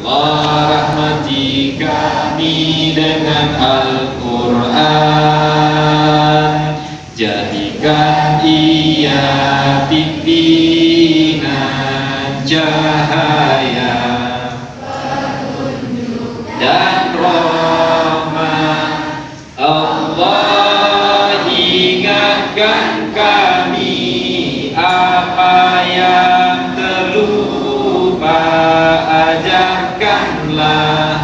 Allah rahmati kami dengan Al-Quran, jadikan ia pimpinan cahaya dan rahmat. Allah ingatkan kami apa yang terlupa, ajarkanlah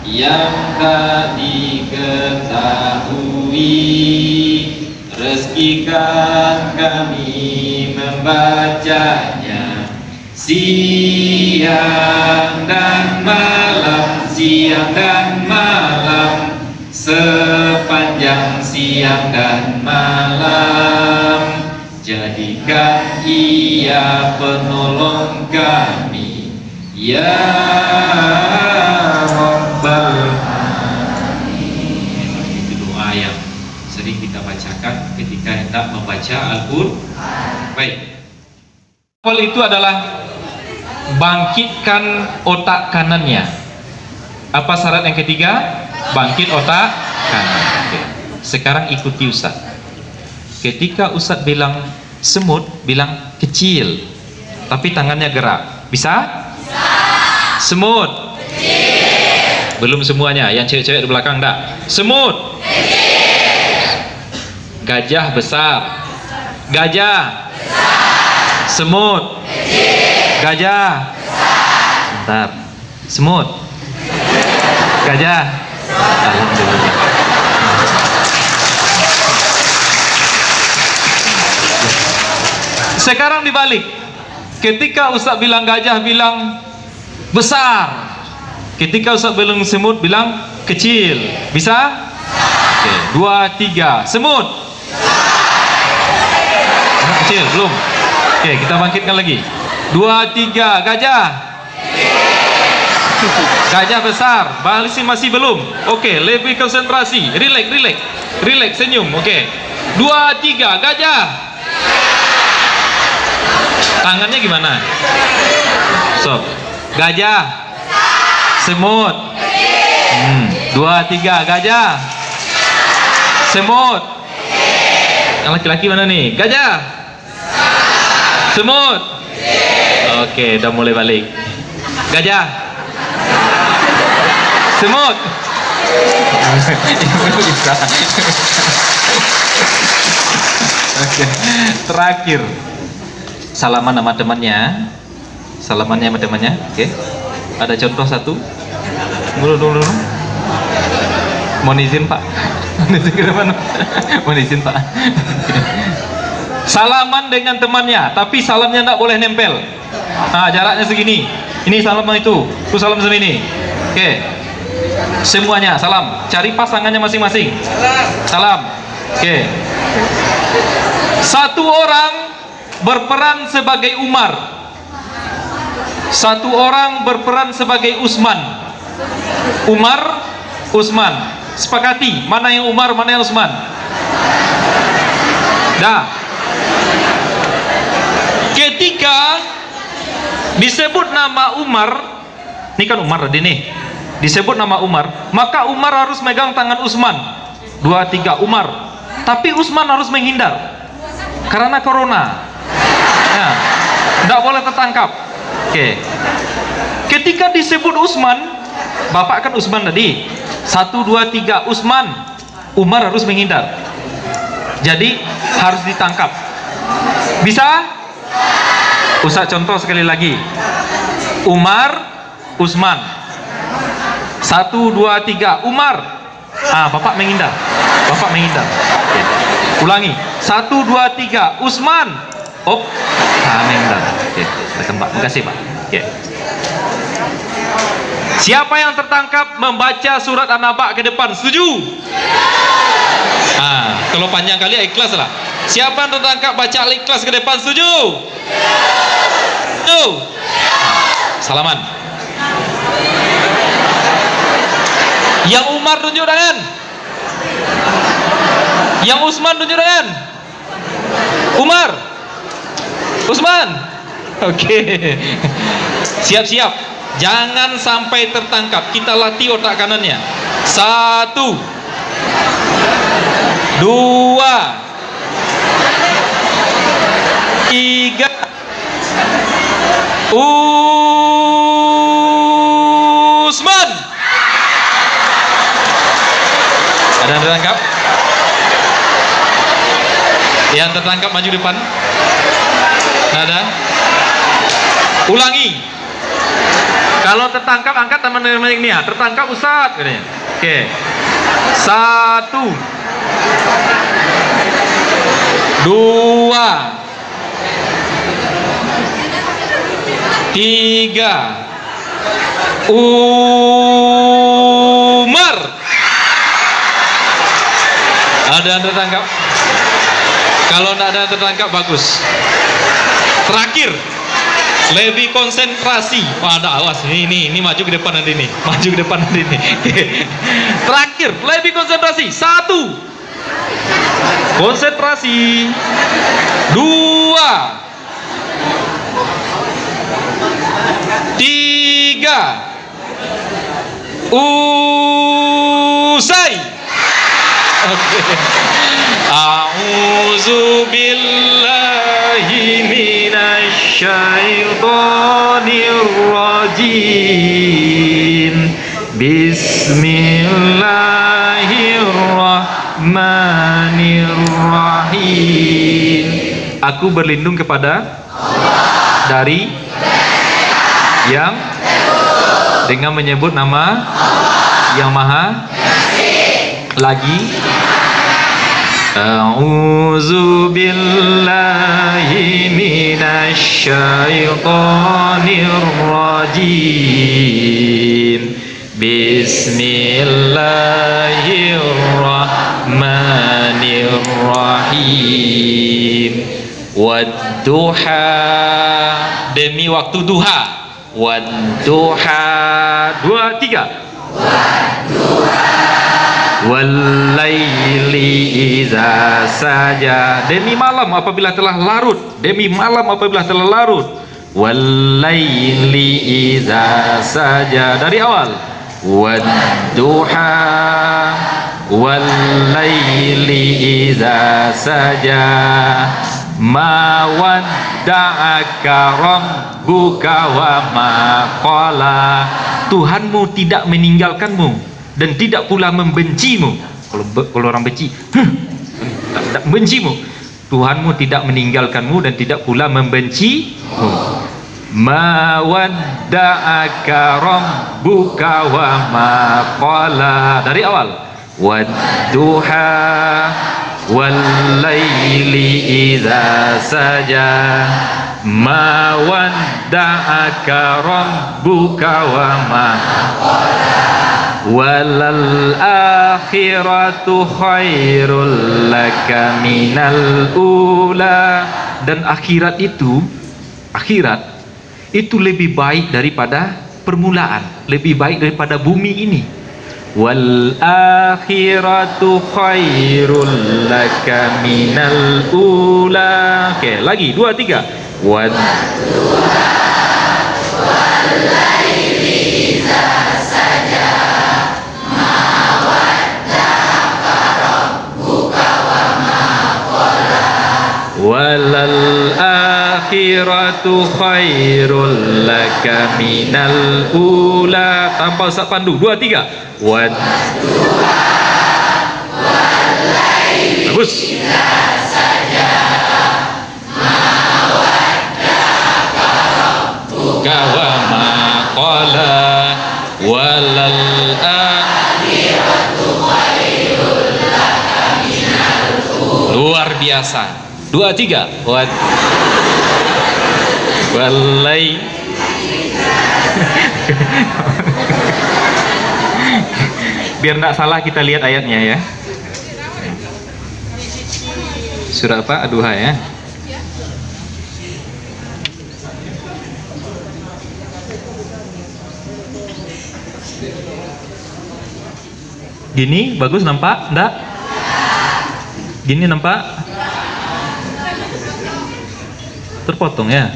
yang tak diketahui, rezekikan kami membacanya siang dan malam, sepanjang siang dan malam. Jadikan ia penolong kami, ya Rabbal Alamin. Itu doa yang sering kita bacakan ketika hendak membaca Al-Quran. Baik. Awal itu adalah bangkitkan otak kanannya. Apa syarat yang ketiga? Bangkit otak kanan. Oke. Sekarang ikuti Ustaz. Ketika Ustaz bilang semut, bilang kecil, tapi tangannya gerak. Bisa? Bisa. Semut. Kecil. Belum semuanya, yang cewek-cewek di belakang enggak. Semut. Kecil. Gajah besar. Gajah. Besar. Semut. Kecil. Gajah. Besar. Bentar. Semut. Gajah. Besar. Alhamdulillah. Sekarang dibalik. Ketika Ustaz bilang gajah, bilang besar. Ketika Ustaz bilang semut, bilang kecil. Bisa? Oke, 2, 3. Semut. Kecil, belum. Oke, kita bangkitkan lagi. 2, 3. Gajah. Gajah besar. Masih belum. Oke, lebih konsentrasi. Relax, senyum. Oke. 2, 3. Gajah. Tangannya gimana? Sob. Gajah. Semut. 2, 3. Gajah. Semut. Yang laki-laki mana nih? Gajah. Semut. Oke, udah mulai balik. Gajah. Semut. Oke. Terakhir. Salaman sama temannya. Oke. Ada contoh satu. Dulu. Mohon izin Pak. Mohon izin Pak. Salaman dengan temannya, tapi salamnya tidak boleh nempel. Nah, jaraknya segini. Ini salam itu. Itu salam segini. Oke. Semuanya salam. Cari pasangannya masing-masing. Salam. Oke. Satu orang berperan sebagai Umar, satu orang berperan sebagai Utsman. Umar, Utsman. Sepakati mana yang Umar, mana yang Utsman. Dah. Ketika disebut nama Umar, ini kan Umar tadi nih, disebut nama Umar, maka Umar harus megang tangan Utsman. 2, 3. Umar. Tapi Utsman harus menghindar karena corona. Ya, tidak boleh tertangkap. Oke. Ketika disebut Utsman, bapak kan Utsman tadi. 1, 2, 3. Utsman. Umar harus menghindar. Jadi harus ditangkap. Bisa? Ustaz contoh sekali lagi. Umar, Utsman. 1, 2, 3. Umar. Bapak menghindar. Oke. Ulangi. 1, 2, 3. Utsman. Menghindar. Oke, tekan Pak. Makasih Pak. Oke. Siapa yang tertangkap membaca surat An-Naba ke depan? Setuju? Kalau panjang kali ikhlas lah. Siapa yang tertangkap baca Al-Ikhlas ke depan? Setuju? Setuju? Salaman. Yang Umar tunjuk tangan. Yang Utsman tunjuk tangan. Umar. Utsman. Oke. Siap-siap, jangan sampai tertangkap. Kita latih otak kanannya. 1, 2, 3. Usman. Ada yang tertangkap? Yang tertangkap maju depan. Ada? Ulangi. Kalau tertangkap angkat teman-teman ini ya. Tertangkap Ustaz katanya. Oke. 1, 2, 3. Umar. Ada yang tertangkap? Kalau tidak ada yang tertangkap bagus. Terakhir, lebih konsentrasi. Ada awas ini maju ke depan nanti nih. Maju ke depan nanti nih. Terakhir, lebih konsentrasi. 1. Konsentrasi. 2, 3. Usai. Oke. A'udzu billahi minasy syaithanir rajim. Bismillahirrahmanirrahim. Aku berlindung kepada Allah dari yang dengan menyebut nama Allah yang maha lagi. A'udzu billahi minasy syaithanir rajim. Bismillahirrahmanirrahim. Wadduha, demi waktu duha. Wadduha. 2, 3. Wadduha. Wallaili iza saja, demi malam apabila telah larut. Demi malam apabila telah larut. Wallaili iza saja. Dari awal. Wadduha. Wallaili iza saja. Ma wadda'aka rabbuka wa ma qala. Tuhanmu tidak meninggalkanmu dan tidak pula membencimu. Kalau orang benci, tidak membencimu. Tuhanmu tidak meninggalkanmu dan tidak pula membencimu. Ma wadda'aka rabbuka wa ma qala. Dari awal. Wadduha. Wallaili idza saja. Ma wadda'aka rabbuka wa ma qala. Walal akhiratu khairul laka minal ula. Dan akhirat itu lebih baik daripada permulaan, lebih baik daripada bumi ini. Wal akhiratu khairul laka minal ula. Oke, lagi 2, 3. Wad wallaili idza saja. Ma wadda'aka rabbuka wa ma qala. Walal akhiratu khairul laka minal ula. Tanpa Ustaz pandu. 2, 3. Wad bagus. Wa ma qala. Walal akhiratu khairul laka minal ula. Luar biasa. 2, 3. Wad wallai. Biar tidak salah kita lihat ayatnya ya. Surah apa? Ad-Duha ya. Gini bagus nampak? Enggak? Gini nampak? Terpotong ya.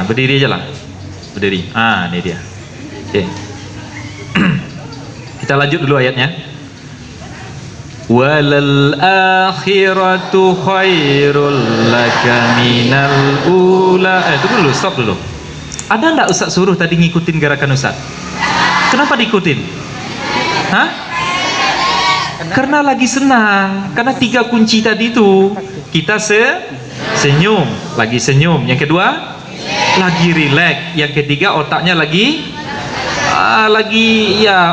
Berdiri aja lah. Berdiri. Ini dia. Oke. Kita lanjut dulu ayatnya. Walal akhiratu khairul laka minal ula. Tunggu dulu, stop dulu. Ada enggak Ustaz suruh tadi ngikutin gerakan Ustaz? Kenapa diikutin? Karena lagi senang. Karena 3 kunci tadi itu. Kita senyum, lagi senyum. Yang kedua, lagi rileks. Yang ketiga, otaknya lagi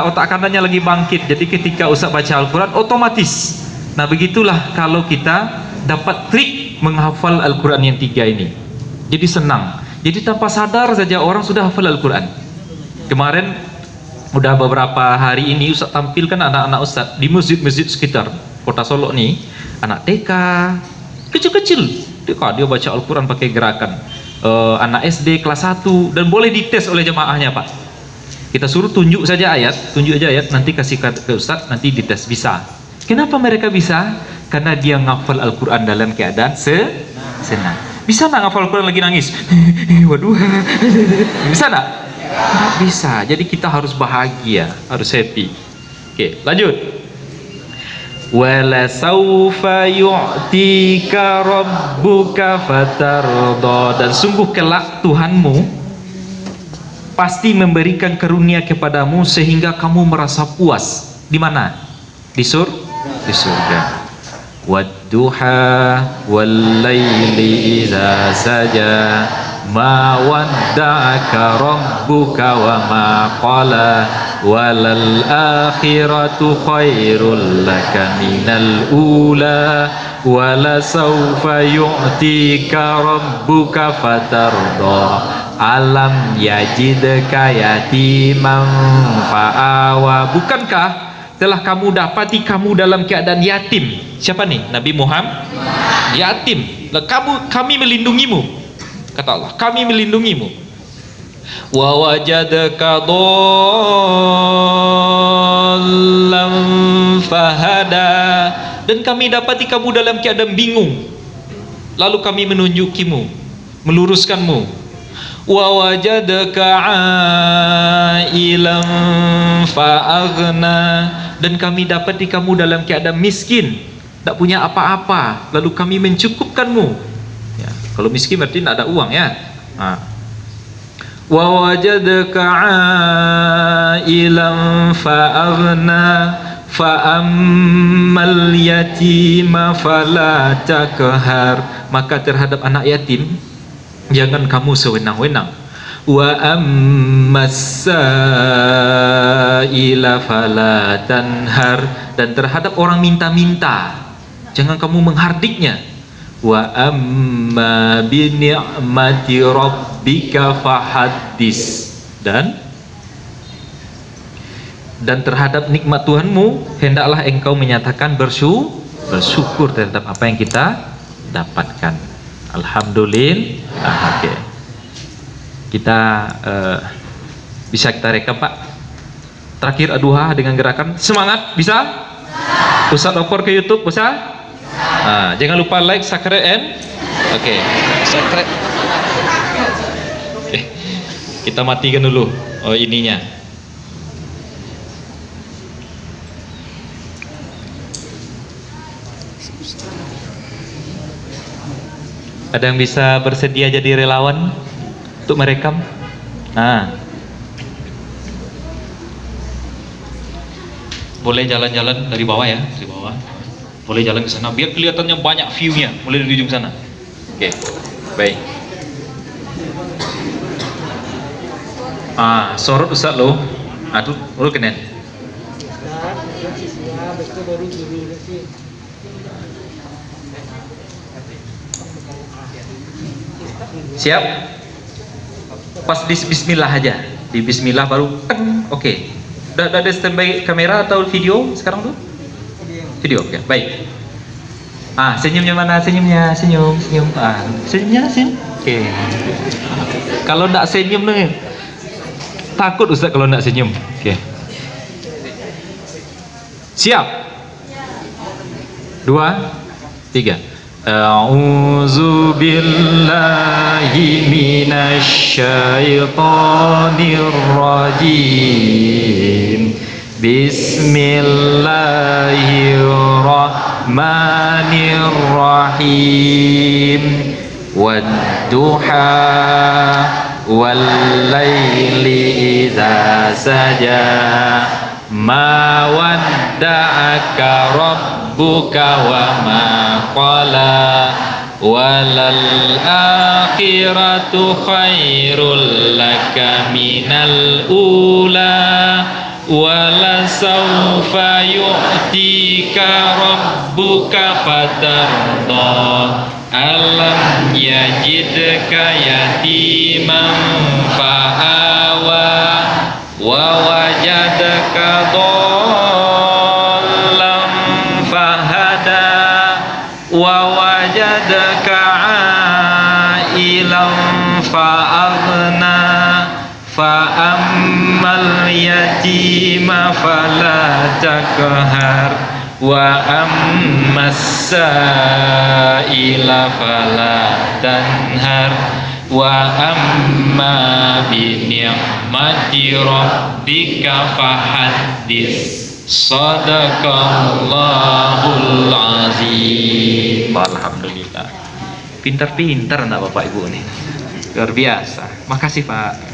otak kanannya lagi bangkit. Jadi ketika Ustaz baca Al-Quran otomatis. Nah begitulah kalau kita dapat trik menghafal Al-Quran yang 3 ini. Jadi senang. Jadi tanpa sadar saja orang sudah hafal Al-Quran. Kemarin udah beberapa hari ini Ustaz tampilkan anak-anak Ustaz di masjid-masjid sekitar Kota Solo nih. Anak TK kecil-kecil dia baca Al-Quran pakai gerakan. Anak SD kelas 1 dan boleh dites oleh jemaahnya Pak. Kita suruh tunjuk aja ayat, nanti kasih ke Ustaz, nanti dites. Bisa. Kenapa mereka bisa? Karena dia ngafal Al-Quran dalam keadaan senang. Bisa nggak ngafal Al-Quran lagi nangis? Waduh. Bisa nggak? Nggak bisa. Jadi kita harus bahagia, harus happy. Oke, lanjut. Wala saufa yu'tika rabbuka fatarda. Dan sungguh kelak Tuhanmu pasti memberikan karunia kepadamu sehingga kamu merasa puas. Di mana? Di surga. Wadduha wal laili idza saja ma wadda'aka rabbuka wa ma qala walal akhiratu khairul laka minal ula wala sawfa yu'tika rabbuka fatarda alam yajidka yatiman fa'awa. Bukankah telah kamu dapati kamu dalam keadaan yatim? Siapa nih? Nabi Muhammad. Yatim. Kami melindungimu. Kata Allah, kami melindungimu. Wa wajadaka dhallan fahada. Dan kami dapati kamu dalam keadaan bingung. Lalu kami menunjukimu, meluruskanmu. Wa wajadaka ailan fa'aghna. Dan kami dapati kamu dalam keadaan miskin, tak punya apa-apa, lalu kami mencukupkanmu. Ya, kalau miskin berarti tidak ada uang ya. Wa wajadaka ailan fa'aghna fa'ammal yatima fala takhar. Maka terhadap anak yatim jangan kamu sewenang-wenang. Wa ammas sa'ila fala tanhar. Dan terhadap orang minta-minta jangan kamu menghardiknya. Wa amma bi ni'mati rabbika fahaddis. Dan terhadap nikmat Tuhanmu hendaklah engkau menyatakan bersyukur terhadap apa yang kita dapatkan. Alhamdulillah. Oke. Kita bisa kita rekam Pak. Terakhir aduha dengan gerakan semangat, bisa? Ustaz opor ke YouTube, bisa? Jangan lupa like, subscribe, and subscribe. Kita matikan dulu ininya. Ada yang bisa bersedia jadi relawan untuk merekam? Boleh jalan-jalan dari bawah ya, dari bawah. Boleh jalan ke sana biar kelihatannya banyak view-nya, mulai dari ujung sana. Oke, baik. Sorot Ustaz lo. Tuh, lu kenen. Siap? Pas di bismillah aja. Di bismillah baru oke. Udah ada standby kamera atau video sekarang tuh? Video, oke. Baik. Senyumnya mana? Senyumnya, senyum. Senyumnya, senyum. Oke. Kalau enggak senyum nih, takut Ustaz kalau enggak senyum. Oke. Siap? 2, 3. A'udzu billahi minasy syaithanir rajim. Bismillahirrahmanirrahim. Wadduha wal laili idza saja. Ma wadda'aka rabbuka wa ma qala. Walal akhiratu khairul laka minal ula. Wala sawfa yu'tika rabbuka fatarda. Alam yajidka yatiman fa'awa. Wa wajadaka dhallan fahada. Wa wajadaka ailan fa'aghna. Fa'ammal yatima fala takhar. Wa ammas sa'ila fala tanhar. Wa amma bi ni'mati rabbika fahaddits. Shadaqallahul azim. Alhamdulillah. Pintar-pintar anak Bapak Ibu nih. Luar biasa. Makasih Pak.